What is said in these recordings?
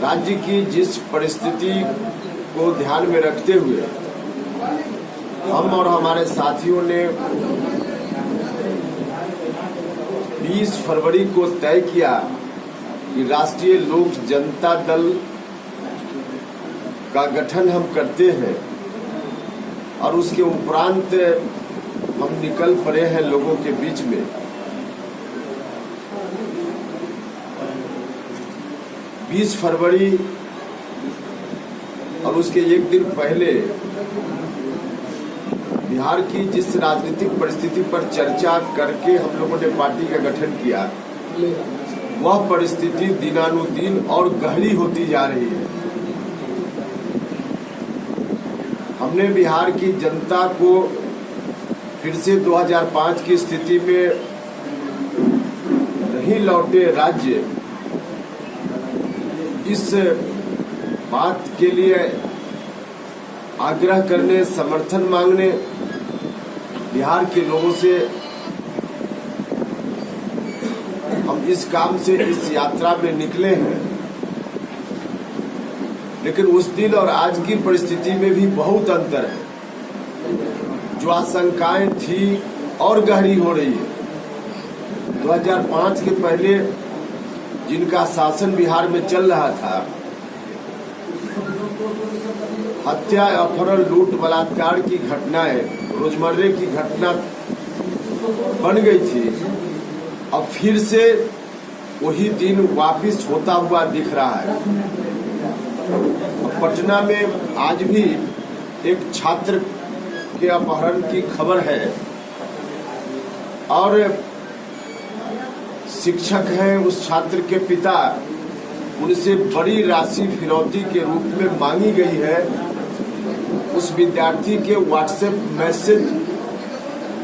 राज्य की जिस परिस्थिति को ध्यान में रखते हुए हम और हमारे साथियों ने 20 फरवरी को तय किया कि राष्ट्रीय लोक जनता दल का गठन हम करते हैं और उसके उपरांत हम निकल पड़े हैं लोगों के बीच में। बीस फरवरी और उसके एक दिन पहले बिहार की जिस राजनीतिक परिस्थिति पर चर्चा करके हम लोगों ने पार्टी का गठन किया, वह परिस्थिति दिनानुदिन और गहरी होती जा रही है। हमने बिहार की जनता को फिर से 2005 की स्थिति में नहीं लौटे राज्य, इस बात के लिए आग्रह करने, समर्थन मांगने बिहार के लोगों से हम इस काम से, इस यात्रा में निकले हैं। लेकिन उस दिन और आज की परिस्थिति में भी बहुत अंतर है। जो आशंकाएं थी और गहरी हो रही है। 2005 के पहले जिनका शासन बिहार में चल रहा था, हत्या, अपहरण, लूट, बलात्कार की घटनाएं रोजमर्रे की घटना बन गई थी। अब फिर से वही दिन वापस होता हुआ दिख रहा है। पटना में आज भी एक छात्र के अपहरण की खबर है और शिक्षक हैं उस छात्र के पिता, उनसे बड़ी राशि फिरौती के रूप में मांगी गई है। उस विद्यार्थी के व्हाट्सएप मैसेज,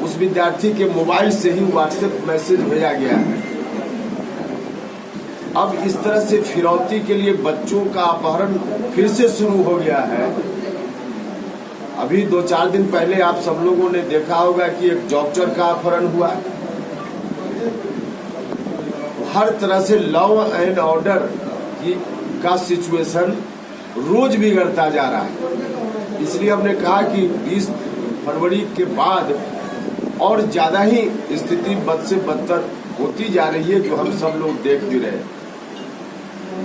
उस विद्यार्थी के मोबाइल से ही व्हाट्सएप मैसेज भेजा गया है। अब इस तरह से फिरौती के लिए बच्चों का अपहरण फिर से शुरू हो गया है। अभी 2-4 दिन पहले आप सब लोगों ने देखा होगा कि एक डॉक्टर का अपहरण हुआ। हर तरह से लॉ एंड ऑर्डर का सिचुएशन रोज बिगड़ता जा रहा है। इसलिए हमने कहा कि 20 फरवरी के बाद और ज्यादा ही स्थिति बद से बदतर होती जा रही है, जो हम सब लोग देख भी रहे हैं।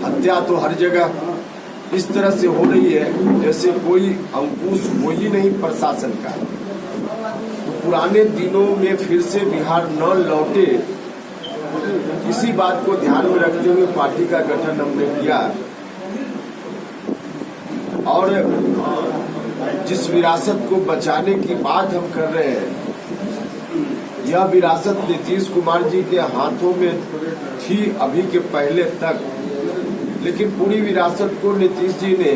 हत्या तो हर जगह इस तरह से हो रही है जैसे कोई अंकुश हो ही नहीं प्रशासन का। तो पुराने दिनों में फिर से बिहार न लौटे, इसी बात को ध्यान में रखते हुए पार्टी का गठन हमने किया। और जिस विरासत को बचाने की बात हम कर रहे हैं, यह विरासत नीतीश कुमार जी के हाथों में थी अभी के पहले तक, लेकिन पूरी विरासत को नीतीश जी ने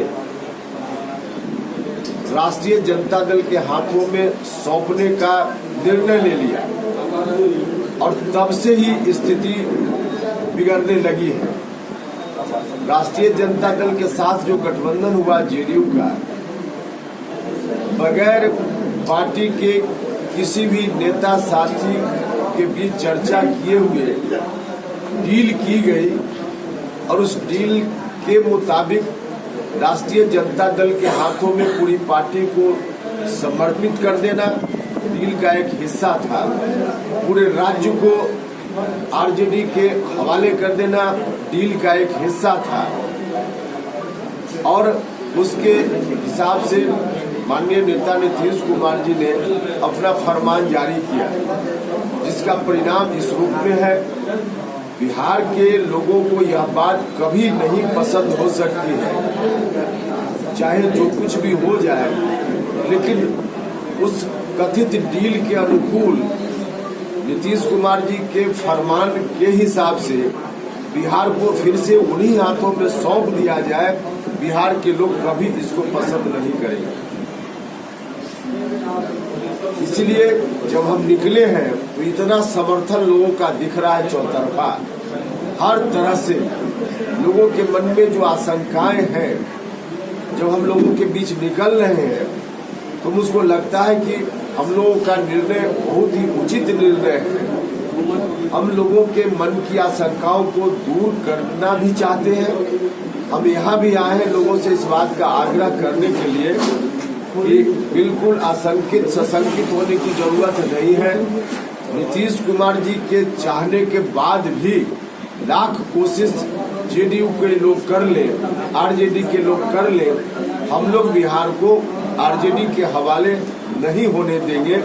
राष्ट्रीय जनता दल के हाथों में सौंपने का निर्णय ले लिया और तब से ही स्थिति बिगड़ने लगी है। राष्ट्रीय जनता दल के साथ जो गठबंधन हुआ जेडीयू का, बगैर पार्टी के किसी भी नेता साथी के बीच चर्चा किए हुए डील की गई और उस डील के मुताबिक राष्ट्रीय जनता दल के हाथों में पूरी पार्टी को समर्पित कर देना डील का एक हिस्सा था। पूरे राज्य को आरजेडी के हवाले कर देना डील का एक हिस्सा था। और उसके हिसाब से माननीय नेता नीतीश कुमार जी ने अपना फरमान जारी किया, जिसका परिणाम इस रूप में है। बिहार के लोगों को यह बात कभी नहीं पसंद हो सकती है, चाहे जो कुछ भी हो जाए, लेकिन उस कथित डील के अनुकूल नीतीश कुमार जी के फरमान के हिसाब से बिहार को फिर से उन्हीं हाथों में सौंप दिया जाए, बिहार के लोग कभी इसको पसंद नहीं करेंगे। इसलिए जब हम निकले हैं तो इतना समर्थन लोगों का दिख रहा है चौतरफा। हर तरह से लोगों के मन में जो आशंकाएं हैं, जब हम लोगों के बीच निकल रहे हैं तो मुझको लगता है कि हम लोगों का निर्णय बहुत ही उचित निर्णय है। हम लोगों के मन की आशंकाओं को दूर करना भी चाहते हैं हम यहाँ भी आए हैं लोगों से इस बात का आग्रह करने के लिए कि बिल्कुल आशंकित सशंकित होने की जरूरत नहीं है। नीतीश कुमार जी के चाहने के बाद भी लाख कोशिश जेडीयू के लोग कर ले, आरजेडी के लोग कर ले, हम लोग बिहार को आरजेडी के हवाले नहीं होने देंगे।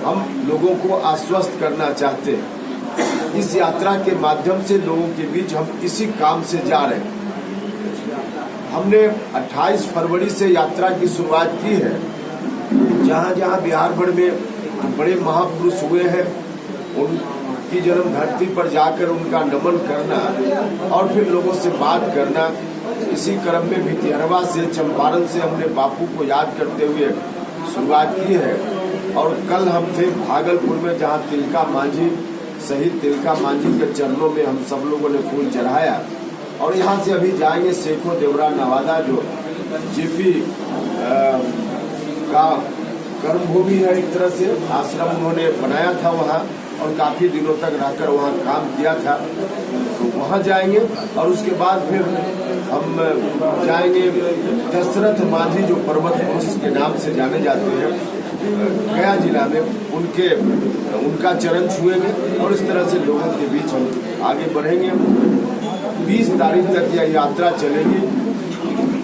हम लोगों को आश्वस्त करना चाहते हैं। इस यात्रा के माध्यम से लोगों के बीच हम इसी काम से जा रहे हैं। हमने 28 फरवरी से यात्रा की शुरुआत की है। जहाँ जहाँ बिहार भर में बड़े महापुरुष हुए हैं उनकी जन्म धरती पर जाकर उनका नमन करना और फिर लोगों से बात करना। इसी क्रम में भितिहरवा से, चंपारण से हमने बापू को याद करते हुए शुरुआत की है। और कल हम थे भागलपुर में, जहाँ तिलका मांझी, शहीद तिलका मांझी के चरणों में हम सब लोगों ने फूल चढ़ाया। और यहाँ से अभी जाएंगे सेखो देवरा नवादा, जो जेपी का कर्मभूमि है। एक तरह से आश्रम उन्होंने बनाया था वहाँ और काफी दिनों तक रहकर वहाँ काम किया था, तो वहाँ जाएंगे। और उसके बाद फिर हम जाएंगे दशरथ मांझी, जो पर्वत पुरुष के नाम से जाने जाते हैं, गया जिला में, उनका चरण छुएंगे। और इस तरह से लोगों के बीच हम आगे बढ़ेंगे। 20 तारीख तक यह यात्रा चलेगी।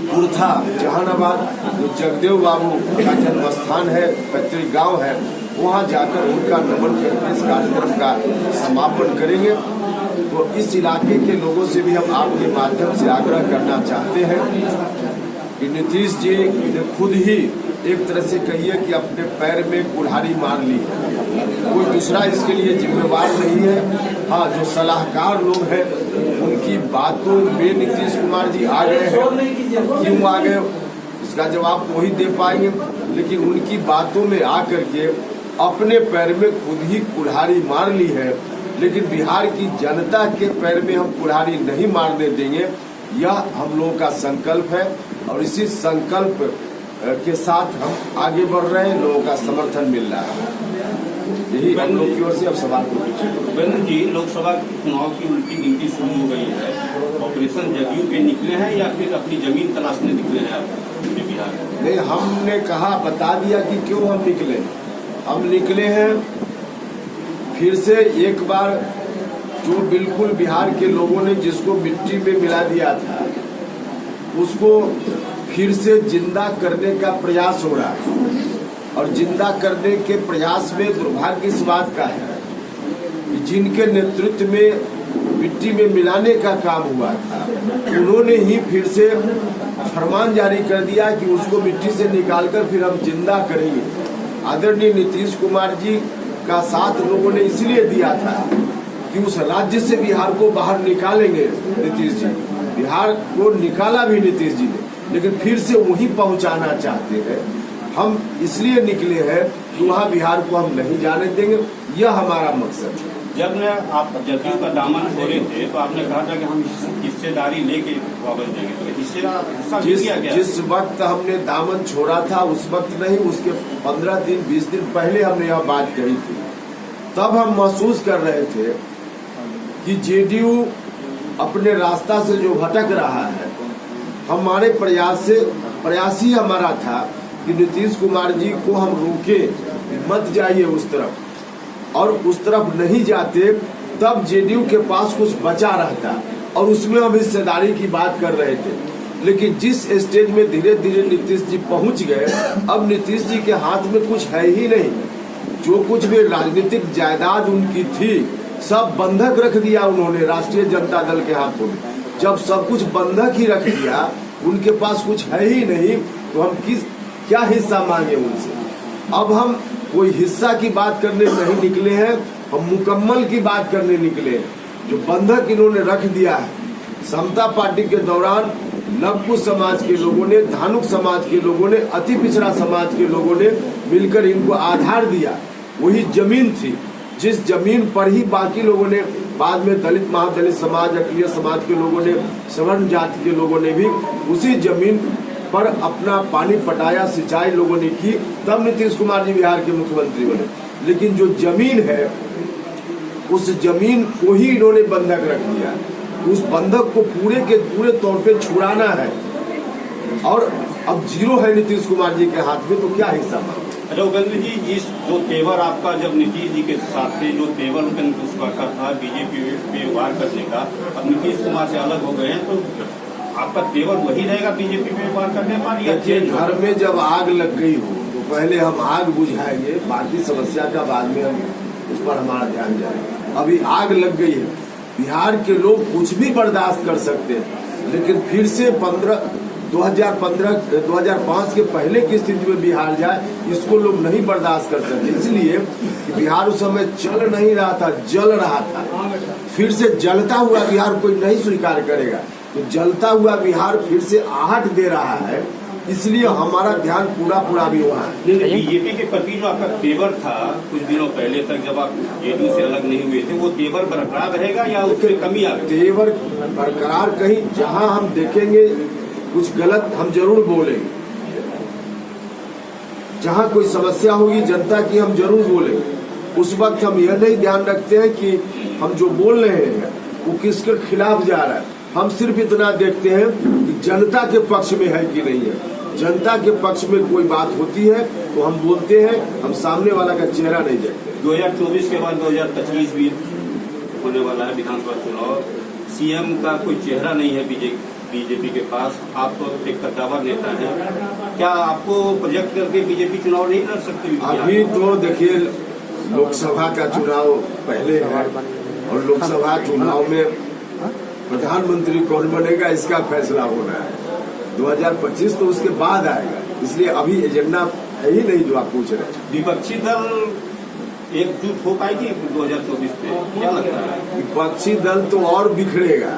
कुर्था जहानाबाद, जो जगदेव बाबू का जन्म स्थान है, पैतृक गांव है, वहां जाकर उनका नमन करके इस कार्यक्रम का समापन करेंगे। तो इस इलाके के लोगों से भी हम आपके माध्यम से आग्रह करना चाहते हैं कि नीतीश जी ने खुद ही एक तरह से कहिए कि अपने पैर में कुल्हाड़ी मार ली है। कोई दूसरा इसके लिए जिम्मेवार नहीं है। हाँ, जो सलाहकार लोग हैं उनकी बातों में नीतीश कुमार जी आ गए हैं। क्यों आ गए इसका जवाब वही दे पाएंगे, लेकिन उनकी बातों में आकर के अपने पैर में खुद ही कुल्हाड़ी मार ली है। लेकिन बिहार की जनता के पैर में हम कुल्हाड़ी नहीं मारने देंगे, यह हम लोगों का संकल्प है। और इसी संकल्प के साथ हम आगे बढ़ रहे हैं। लोगों का समर्थन मिल रहा है। यही हम लोग की ओर से अब सवाल उपेंद्र जी, लोकसभा चुनाव की उल्टी गिनती शुरू हो गई है। ऑपरेशन जदयू पे निकले हैं या फिर अपनी जमीन तलाशने निकले हैं आप बिहार? नहीं, हमने कहा, बता दिया कि क्यों हम निकले। हम निकले हैं फिर से एक बार, जो बिल्कुल बिहार के लोगों ने जिसको मिट्टी में मिला दिया था उसको फिर से जिंदा करने का प्रयास हो रहा है। और जिंदा करने के प्रयास में दुर्भाग्य इस बात का है कि जिनके नेतृत्व में मिट्टी में मिलाने का काम हुआ था, उन्होंने ही फिर से फरमान जारी कर दिया कि उसको मिट्टी से निकालकर फिर हम जिंदा करेंगे। आदरणीय नीतीश कुमार जी का साथ लोगों ने इसलिए दिया था कि उस राज्य से बिहार को बाहर निकालेंगे नीतीश जी। बिहार को निकाला भी नीतीश जी ने, लेकिन फिर से वहीं पहुंचाना चाहते हैं। हम इसलिए निकले हैं कि वहाँ बिहार को हम नहीं जाने देंगे, यह हमारा मकसद है। जब मैं आप जदयू का दामन छोड़े थे तो आपने कहा था कि हम हिस्सेदारी लेके वापस देंगे, तो हिस्सा जिस वक्त हमने दामन छोड़ा था उस वक्त नहीं, उसके 15 दिन 20 दिन पहले हमने यह बात कही थी। तब हम महसूस कर रहे थे कि जेडीयू अपने रास्ता से जो भटक रहा है, हमारे प्रयास ही हमारा था कि नीतीश कुमार जी को हम रोके, मत जाइए उस तरफ। और उस तरफ नहीं जाते तब जेडीयू के पास कुछ बचा रहता और उसमें हम हिस्सेदारी की बात कर रहे थे। लेकिन जिस स्टेज में धीरे धीरे नीतीश जी पहुंच गए, अब नीतीश जी के हाथ में कुछ है ही नहीं। जो कुछ भी राजनीतिक जायदाद उनकी थी सब बंधक रख दिया उन्होंने राष्ट्रीय जनता दल के हाथों में। जब सब कुछ बंधक ही रख दिया, उनके पास कुछ है ही नहीं, तो हम क्या हिस्सा मांगे उनसे। अब हम कोई हिस्सा की बात करने नहीं निकले हैं, हम मुकम्मल की बात करने निकले हैं। जो बंधक इन्होंने रख दिया है, समता पार्टी के दौरान लघु समाज के लोगों ने, धानुक समाज के लोगों ने, अति पिछड़ा समाज के लोगों ने मिलकर इनको आधार दिया। वही जमीन थी जिस जमीन पर ही बाकी लोगों ने, बाद में दलित महादलित समाज, अकलिया समाज के लोगों ने, सवर्ण जाति के लोगों ने भी उसी जमीन पर अपना पानी पटाया, सिंचाई लोगों ने की। तब नीतीश कुमार जी बिहार के मुख्यमंत्री बने। लेकिन जो जमीन है उस जमीन को ही इन्होंने बंधक रख दिया। उस बंधक को पूरे के पूरे तौर पे छुड़ाना है, और अब जीरो है नीतीश कुमार जी के हाथ में, तो क्या हिस्सा मांगे? अच्छा उपेंद्र जी, जिस जो तेवर आपका जब नीतीश जी के साथ थे, जो तेवर उपेंद्र का था बीजेपी पे वार करने का, अब नीतीश कुमार से अलग हो गए हैं, तो आपका तेवर वही रहेगा बीजेपी पे वार करने पर, या चेंज? घर में जब आग लग गई हो तो पहले हम आग बुझाएंगे, बाकी समस्या का बाद में हम उस पर हमारा ध्यान जाएगा। अभी आग लग गई है, बिहार के लोग कुछ भी बर्दाश्त कर सकते हैं, लेकिन फिर से 2005 के पहले की स्थिति में बिहार जाए, इसको लोग नहीं बर्दाश्त कर सकते। इसलिए बिहार उस समय चल नहीं रहा था, जल रहा था। फिर से जलता हुआ बिहार कोई नहीं स्वीकार करेगा, तो जलता हुआ बिहार फिर से आहट दे रहा है, इसलिए हमारा ध्यान पूरा भी हुआ है। बीजेपी के प्रति जो आपका तेवर था कुछ दिनों पहले तक, जब आप जेडीयू से अलग नहीं हुए थे, वो तेवर बरकरार रहेगा या उसमें कमी आ गई? तेवर बरकरार, कहीं जहां हम देखेंगे कुछ गलत हम जरूर बोलेंगे, जहां कोई समस्या होगी जनता की हम जरूर बोलेंगे। उस वक्त हम यह नहीं ध्यान रखते हैं कि हम जो बोल रहे हैं वो किसके खिलाफ जा रहा है, हम सिर्फ इतना देखते हैं कि जनता के पक्ष में है कि नहीं है। जनता के पक्ष में कोई बात होती है तो हम बोलते हैं, हम सामने वाला का चेहरा नहीं देखते। 2024 के बाद 2025 भी होने वाला है विधानसभा चुनाव, सीएम का कोई चेहरा नहीं है बीजेपी के पास, आप तो एक कद्दावर नेता है, क्या आपको प्रोजेक्ट करके बीजेपी चुनाव नहीं लड़ सकती? अभी तो देखिए लोकसभा का चुनाव पहले है, और लोकसभा चुनाव में प्रधानमंत्री कौन बनेगा इसका फैसला होना है। 2025 तो उसके बाद आएगा, इसलिए अभी एजेंडा है ही नहीं जो आप पूछ रहे हैं। विपक्षी दल एकजुट हो पाएगी 2024 में, क्या लगता है? विपक्षी दल तो और बिखरेगा,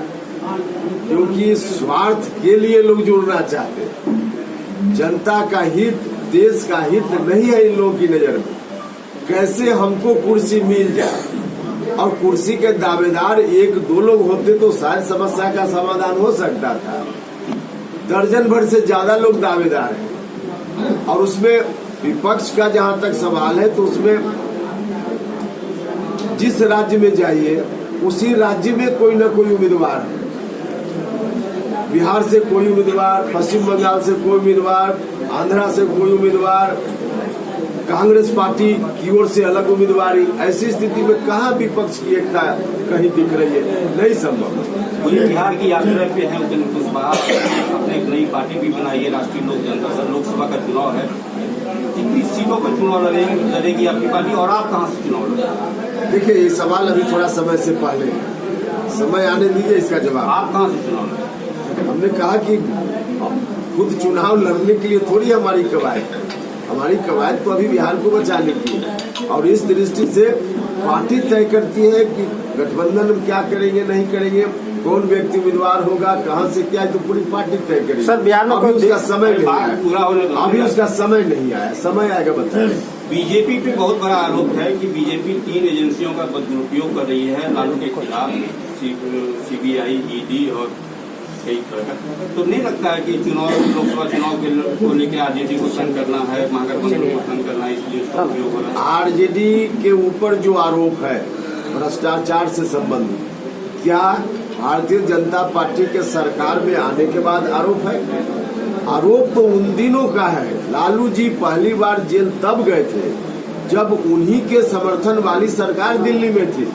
क्योंकि स्वार्थ के लिए लोग जुड़ना चाहते हैं। जनता का हित, देश का हित नहीं है इन लोगों की नजर में। कैसे हमको कुर्सी मिल जाए, और कुर्सी के दावेदार 1-2 लोग होते तो शायद समस्या का समाधान हो सकता था। दर्जन भर से ज्यादा लोग दावेदार हैं, और उसमें विपक्ष का जहां तक सवाल है तो उसमें जिस राज्य में जाइए उसी राज्य में कोई न कोई उम्मीदवार है। बिहार से कोई उम्मीदवार, पश्चिम बंगाल से कोई उम्मीदवार, आंध्रा से कोई उम्मीदवार, कांग्रेस पार्टी की ओर से अलग उम्मीदवारी। ऐसी स्थिति में कहाँ विपक्ष की एकता कहीं दिख रही है? नहीं संभव। वही बिहार की यात्रा पे है उपेंद्र कुशवाहा, अपने एक नई पार्टी भी बनाई है, राष्ट्रीय लोक जनता दल। लोकसभा का चुनाव है, कितनी सीटों पर चुनाव लड़ेगी आपकी पार्टी, और आप कहाँ से चुनाव लड़ेंगे? देखिए ये सवाल अभी थोड़ा समय से पहले है, समय आने दीजिए इसका जवाब। आप कहाँ से चुनाव लड़ेंगे? हमने कहा कि खुद चुनाव लड़ने के लिए थोड़ी हमारी कवायद है, हमारी कवायद तो अभी बिहार को बचाने की है, और इस दृष्टि से पार्टी तय करती है कि गठबंधन में क्या करेंगे नहीं करेंगे, कौन व्यक्ति उम्मीदवार होगा, कहां से क्या है, तो पूरी पार्टी तय करेगी। सर बिहार में अभी उसका समय नहीं आया, पूरा होने दो, अभी उसका समय नहीं आया, समय आएगा बताएं। बीजेपी पे बहुत बड़ा आरोप है कि बीजेपी 3 एजेंसियों का दुरुपयोग कर रही है लालू के खिलाफ, सीबीआई, ईडी और कई तरह का। तो नहीं लगता है कि लोकसभा चुनाव को लेकर आरजेडी को तंग करना है, महागठबंधन को तंग करना है, इसलिए उसका उपयोग हो रहा है? आरजेडी के ऊपर जो आरोप है भ्रष्टाचार से संबंधित, क्या भारतीय जनता पार्टी के सरकार में आने के बाद आरोप है? आरोप तो उन दिनों का है। लालू जी पहली बार जेल तब गए थे जब उन्हीं के समर्थन वाली सरकार दिल्ली में थी,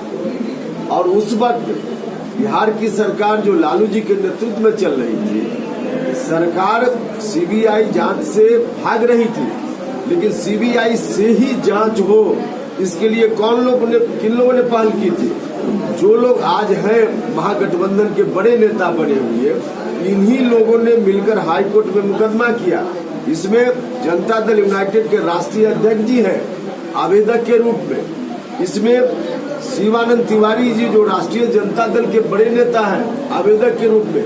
और उस वक्त बिहार की सरकार जो लालू जी के नेतृत्व में चल रही थी, सरकार सीबीआई जांच से भाग रही थी, लेकिन सीबीआई से ही जांच हो इसके लिए किन लोगों ने पहल की थी? जो लोग आज हैं महागठबंधन के बड़े नेता बने हुए, इन्हीं लोगों ने मिलकर हाई कोर्ट में मुकदमा किया। इसमें जनता दल यूनाइटेड के राष्ट्रीय अध्यक्ष जी हैं आवेदक के रूप में, इसमें शिवानंद तिवारी जी जो राष्ट्रीय जनता दल के बड़े नेता हैं आवेदक के रूप में,